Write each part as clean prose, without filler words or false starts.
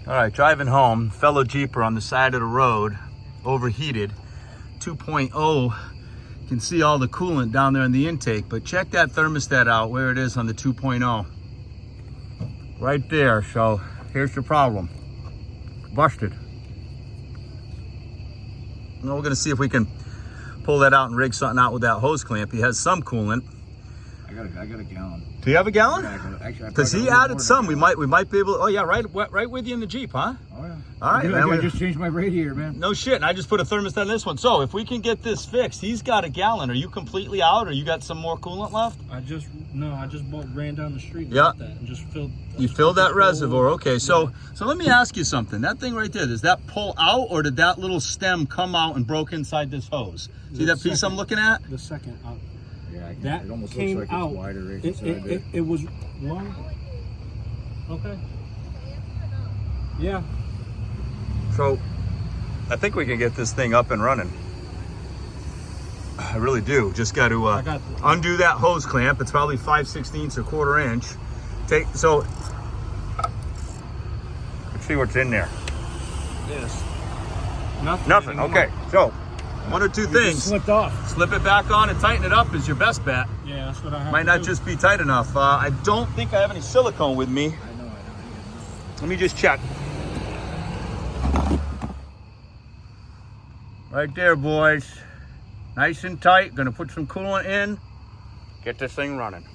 All right, driving home, fellow Jeeper on the side of the road, overheated, 2.0. You can see all the coolant down there in the intake, but check that thermostat out where it is on the 2.0. Right there, so here's your problem. Busted. Now we're gonna see if we can pull that out and rig something out with that hose clamp. He has some coolant. I got a gallon. Do you have a gallon? Actually, because he added some. We might be able to, oh yeah, right with you in the Jeep, huh? Oh yeah. All right, man. I just changed my radiator, man. No shit, and I just put a thermostat in this one. So if we can get this fixed, he's got a gallon. Are you completely out, or you got some more coolant left? I just ran down the street. Yeah. With that and just filled. You filled that reservoir, okay. So let me ask you something. That thing right there, does that pull out, or did that little stem come out and broke inside this hose? See that piece I'm looking at? The second out. Yeah, that it almost came looks like out. It's wider right It was long. Okay. Yeah. So I think we can get this thing up and running. I really do. Just got to undo that hose clamp. It's probably 5/16 or 1/4 inch. Let's see what's in there. Yes. Nothing. Okay. So one or two things. Slipped off. Slip it back on and tighten it up is your best bet. Yeah, that's what I have. Might not just be tight enough. I don't think I have any silicone with me. I know. Let me just check. Right there, boys. Nice and tight. Gonna put some coolant in. Get this thing running.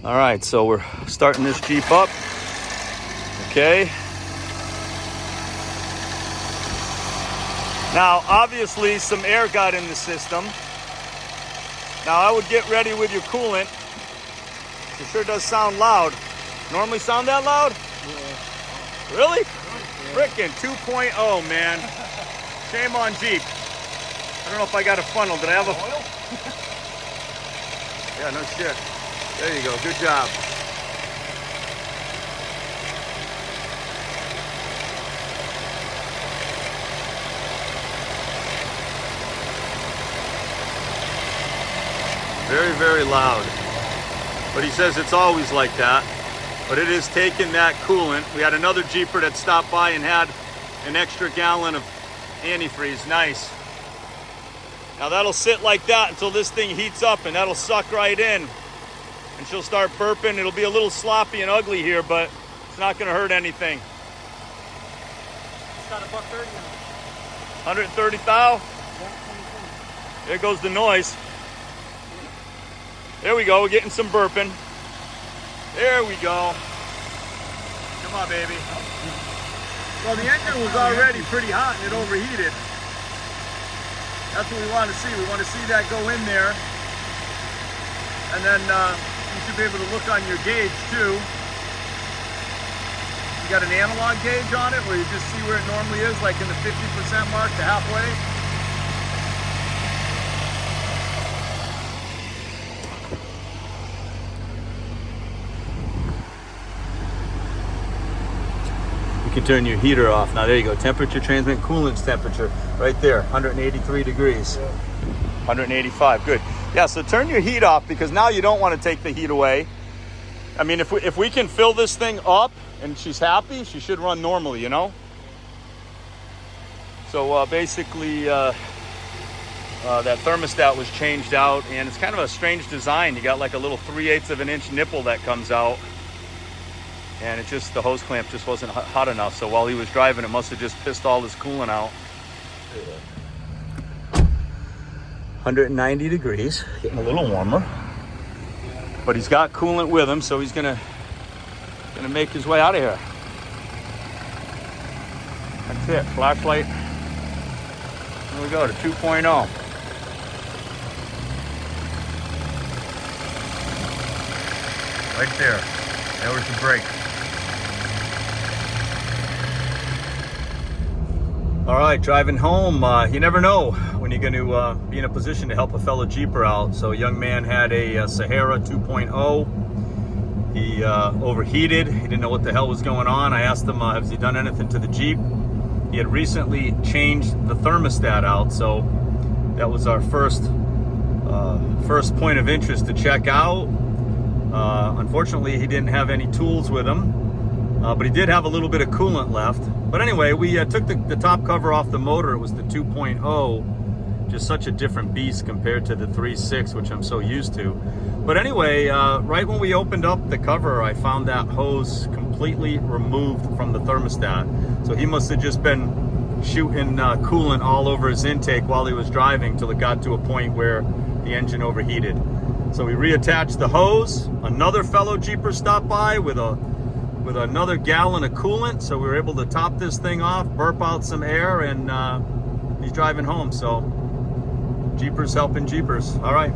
All right, so we're starting this Jeep up. Okay. Now, obviously, some air got in the system. Now, I would get ready with your coolant. It sure does sound loud. Normally sound that loud? Yeah. Really? Frickin' 2.0, man. Shame on Jeep. I don't know if I got a funnel. Did I have a oil? Yeah, no shit. There you go. Good job. Very, very loud. But he says it's always like that. But it is taking that coolant. We had another Jeeper that stopped by and had an extra gallon of antifreeze. Nice. Now that'll sit like that until this thing heats up, and that'll suck right in. And she'll start burping. It'll be a little sloppy and ugly here, but it's not gonna hurt anything. It's got a $130 in it. 130 thou? There goes the noise. There we go, we're getting some burping. There we go. Come on, baby. Well, the engine was already pretty hot and it overheated. That's what we want to see. We want to see that go in there. And then you should be able to look on your gauge too. You got an analog gauge on it where you just see where it normally is, like in the 50% mark to halfway. You can turn your heater off. Now there you go, temperature, transmit, coolant's temperature, right there, 183 degrees, 185, good. Yeah, so turn your heat off because now you don't want to take the heat away. I mean, if we can fill this thing up and she's happy, she should run normally, you know? So basically, that thermostat was changed out, and it's kind of a strange design. You got like a little 3/8 of an inch nipple that comes out. And it just, the hose clamp just wasn't hot enough. So while he was driving, it must have just pissed all his coolant out. 190 degrees, getting a little warmer. But he's got coolant with him, so he's gonna make his way out of here. That's it, flashlight. There we go, to 2.0. Right there, there was the brake. All right, driving home. You never know when you're going to be in a position to help a fellow Jeeper out. So a young man had a Sahara 2.0. He overheated. He didn't know what the hell was going on. I asked him, has he done anything to the Jeep? He had recently changed the thermostat out. So that was our first point of interest to check out. Unfortunately, he didn't have any tools with him. But he did have a little bit of coolant left. But anyway, we took the top cover off the motor. It was the 2.0, just such a different beast compared to the 3.6, which I'm so used to. But anyway, right when we opened up the cover, I found that hose completely removed from the thermostat. So he must have just been shooting coolant all over his intake while he was driving till it got to a point where the engine overheated. So we reattached the hose. Another fellow Jeeper stopped by with another gallon of coolant, so we were able to top this thing off, burp out some air, and he's driving home. So Jeepers helping Jeepers. All right.